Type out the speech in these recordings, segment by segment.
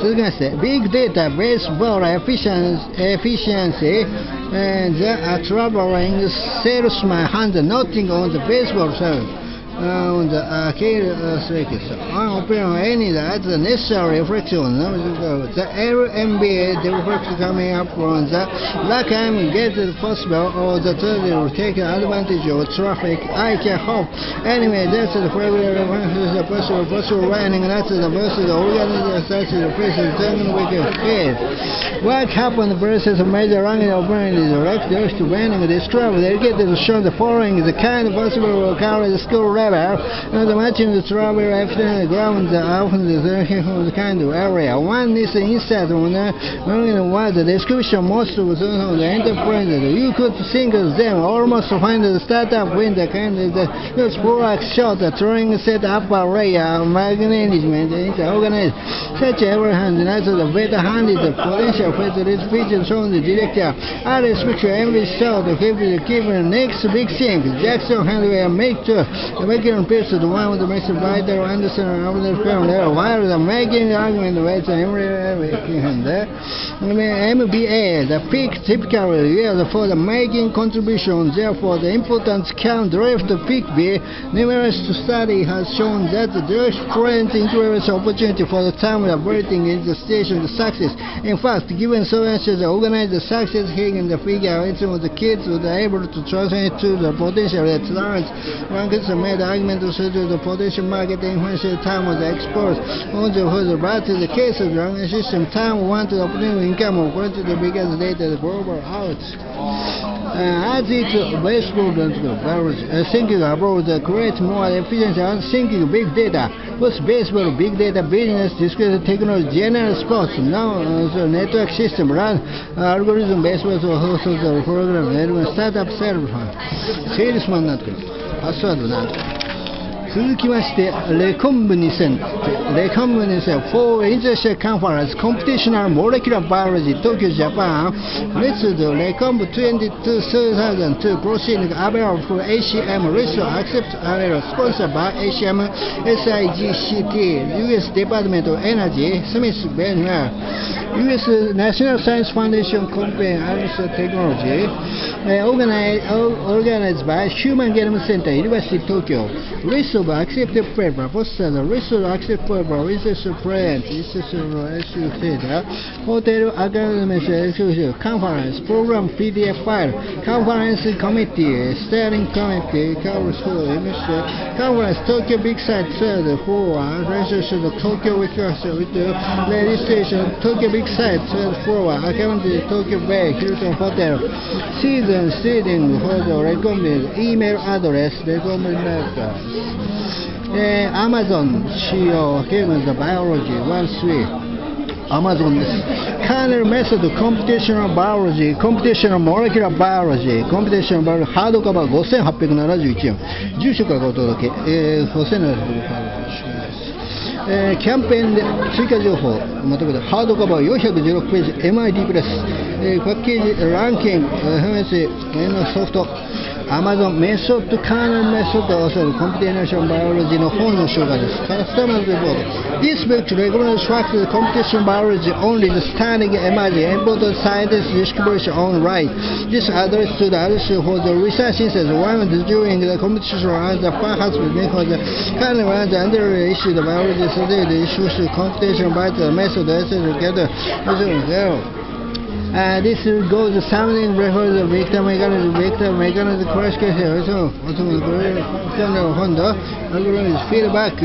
続きまして、Big Data Baseball Efficiency the traveling salesman hands nothing on the baseball side. On the arcade circuit, on opening any that's the necessary reflection. The NBA difference coming up from the lack of get it possible or the third will take advantage of traffic. I can hope. Anyway, that's the regular possible running. That's the versus organization such as the president turning weekend phase. What happened versus major running opening is direct to running this travel. They get to show the following the kind of possible current school level. The matching the travel after the ground often the kind of area. One is instead on what the description most of the enterprise. You could think of them almost find the startup when the kind of the product shot the throwing set up array of management organized. Such every hand and the better hand is the potential for this feature shown the director. I respect every shot to keep the next big thing. Jackson handware make to making piece of the one with the most vital understanding of the film there while the making argument with every MBA the peak typically years for the making contribution. Therefore the importance can drive the peak B. Numerous study has shown that the different interest opportunity for the time of operating is the station the success. In fact, given so much as organize the success here in the figure, it's the kids were able to translate to the potential at large. One could made argument to the potential market influential time of the exports. Also, for the but the case of the running system, time wanted opportunity income according to the biggest data the global out. As it's baseball thinking about the create more efficiency and thinking big data. What's baseball big data business discuss technology general sports now the network system run algorithm baseball host of the program startup salesman なんてパスワードなんて続きまして、レコンブ2000 for International Conference Computational Molecular Biology Tokyo Japan. Let's do Recomb 2002 proceeding available for ACM Research Accept available sponsored by ACM SIGCT US Department of Energy Smith Benner US National Science Foundation Company and Technology organized by Human Genome Center University Tokyo. List of accepted paper posters list of accepted paper research print hotel academic conference program PDF file conference committee steering committee conference Tokyo big site third for registration Tokyo with registration Tokyo big site third for accounting Tokyo Bay Hilton Hotel season seeding for the recommended email address recommended Amazon CEO given the biology 1-3 Amazon です。Kernel method computational biology computational molecular biology computational biology ハードカバー5871円住所からお届け、5771円キャンペーンで追加情報まとめてハードカバー416ページ MIT プレス、パッケージランキングソフトAmazon Method Kernel Method also Computational Biology の本の紹介です。カスタマーズレポート This book recommends facts of computational biology only the standing emerging important scientists distribution on right. This address to the others for the research instance one during the competition and the perhaps for the kernel and the under issue the biology study the issues computation by the method together. This goes something before the vector mechanism classification also feedback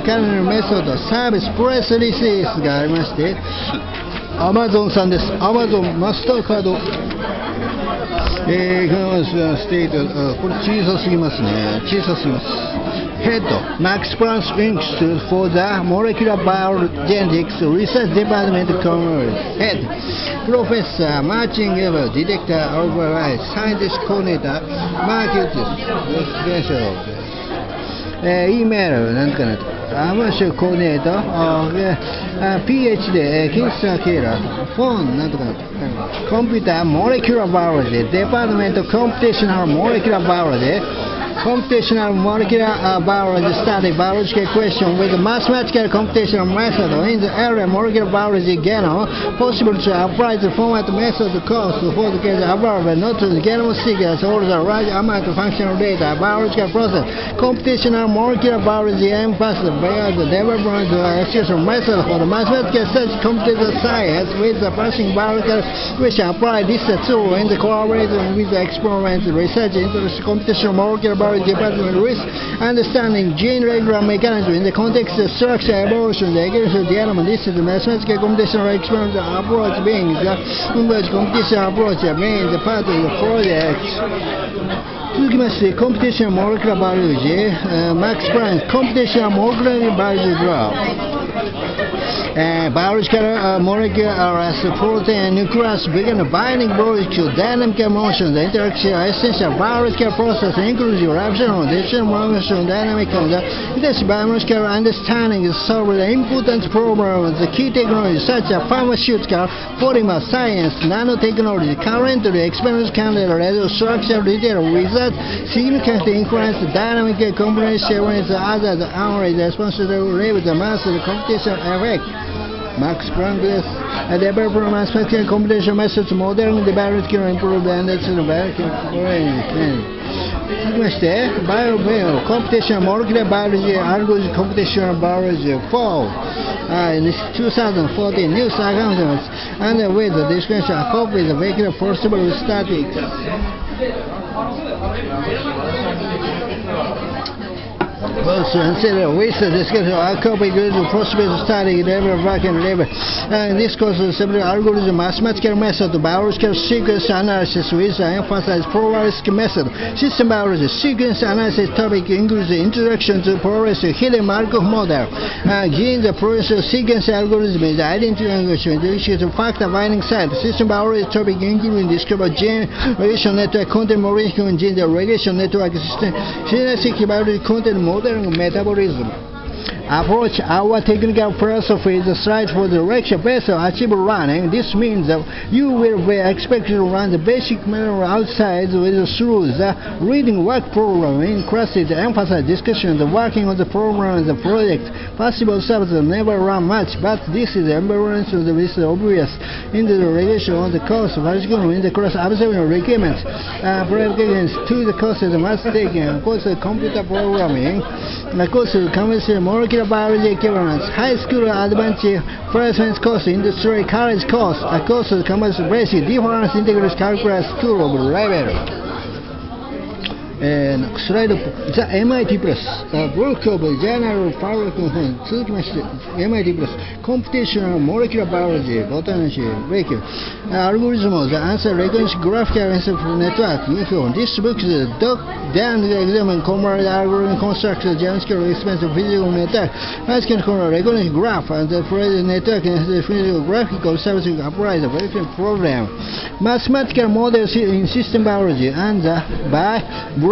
kernel method service press release がありまして Amazon さんです Amazon マスターカードステートこれ小さすぎますね小さすぎますHead Max Planck Institute for the Molecular Biogenetics Research Department Head Professor Martin Ever Director of Scientist Coordinator Market Email なんかなアマシュコーディネート PhD キンサーケーラーフォンなんとかコンピューターモレキュラーバイオロジーデパートメントコンピュテーショナルモレキュラーバイオロジー computational molecular biology study biological question with mathematical computational method in the area molecular biology genome, possible to apply the format method course for the case available not to the genome sequence or the large amount of functional data, biological process, computational molecular biology emphasis via the development of execution method for the mathematical study computer science with the passing biological question apply this tool in the collaboration with the experiment research into the computational molecular biology department with understanding gene regular mechanism in the context of structure evolution, the evolution of the genome. This is the mathematical computational experiment approach being the inverse computational approach being the part of the project. 続きまして、computational molecular biology, Max Planck computational molecular biology graph. Biological molecular as protein nucleus begin binding molecule dynamical motion, the interaction essential biological process includes reaction, decision motion, dynamic, this biological understanding is solve the important problems. The key technologies such as pharmaceutical, polymer science, nanotechnology, currently experimental candidate structural detail results significantly influence the dynamic combination with other unrelated responsible with the mass computational effect. Max Planck developed mathematical computation methods modeling the biological improved and its biological foreign. 続きまして、computational molecular biology, algorithm computational biology 4 in 2014 new circumstances and with the description of hope with the regular possible statics. Also consider with the discussion of copy good possible study level working level. In this course, several algorithm mathematical method, biological sequence analysis with emphasize probabilistic method. System biology sequence analysis topic includes the introduction to probabilistic hidden Markov model. Gene the process sequence algorithm is identifying the factor binding site. System biology topic including discover gene relation network content molecule gene the regulation network system. Genetic biology content modern metabolism. Approach our technical philosophy is a slide for the lecture based on achievable running. This means that you will be expected to run the basic manual outside with through the reading work program in classes to emphasize discussion, the working on the program and the project. Possible subjects never run much, but this is the embarrassment of the list obvious in the regulation on the course, particularly in the class observing requirements. Applications to the course is must taken, course computer programming, the course conventional molecular biology equivalence, high school advanced placement course, industry college course, a course of commerce basic difference integrated calculus school of level. スライド The MIT プラス Work of General Power 続きまして MIT プラス Computational Molecular Biology Botanist Vehicle Algorithm of the Answer Recognition Graphical Network This book is then examine converted algorithm construct the geometrical expense of physical network mathematical recognition graph and the present network and the physical graphical services apply the verification program mathematical models in system biology and by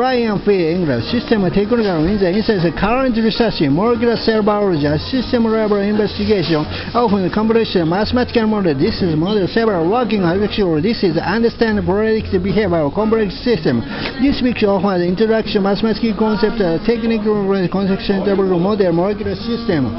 Brian P. English, System Technical in the instance of current research in molecular cell biology, system level investigation, often computational mathematical model. This is model several working architecture. This is understand predict behavior of complex system. This picture offers introduction mathematical concept, technical conception interval model molecular system.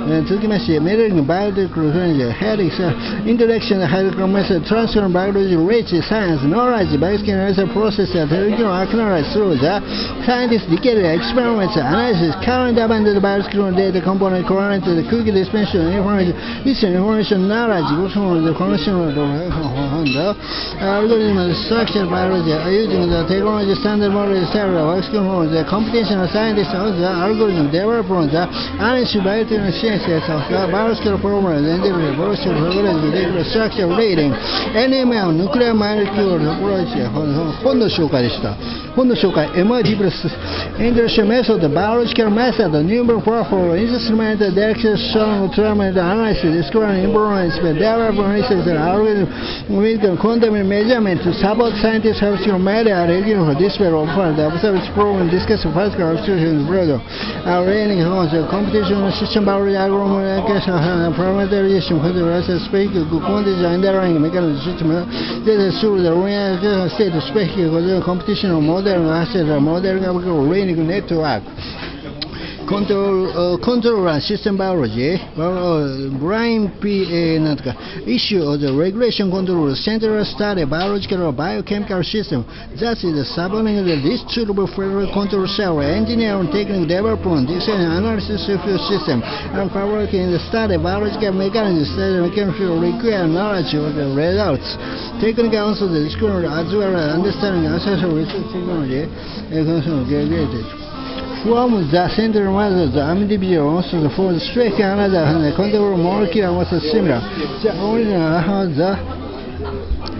続きまして、メデリングバイオテクノロジー、ヘリクス、イントレクション、ハイドロメソッド、トランスフォームバイオロジー、リッチ、サイエンス、ノーライジ、バイオスキン、アナリシス、プロセス、テレビのアクナライズ、スローザ、サイエンティスト、ディケル、エクスペリメント、アナリシス、カレントアバンド、バイオスキンのデータ、コンポーネント、コラント、空気ディスペンション、インフォメーション、リスト、インフォメーション、ノーライジ、ゴスモン、コネクション、アルゴリズム、ストラクチャー、バイオロジー、using the technology standard model, several works from the computational scientists of the algorithm developed from the analysis biotechnology sciences of the biological programs and the biological programs, structure reading, NML, nuclear molecule approach, 本の紹介でした。本の紹介、MIT プラス、Industrial method, biological method, numerous platform, instrument, direction, treatment, analysis, describing improvements, development research, algorithm, with quantum measurement to support scientists, healthcare media, regular for display of the observation program, discuss physical institutions, program, reading the computational system biology agglomeration parameterization consideration specific quantity underlying mechanism system that is through the real state specific competition model asset model learning network. Control and system biology, Brian P. issue of the regulation control central study biological or biochemical system. That is subordinating the distributable federal control cell, engineering technical development, design analysis of your system, and fabricating the study biological mechanisms that mechanical require knowledge of the results. Technical also the discipline as well as understanding accessory research technology from the central mother, the individual also for the straight another and the control molecule was similar. The original has the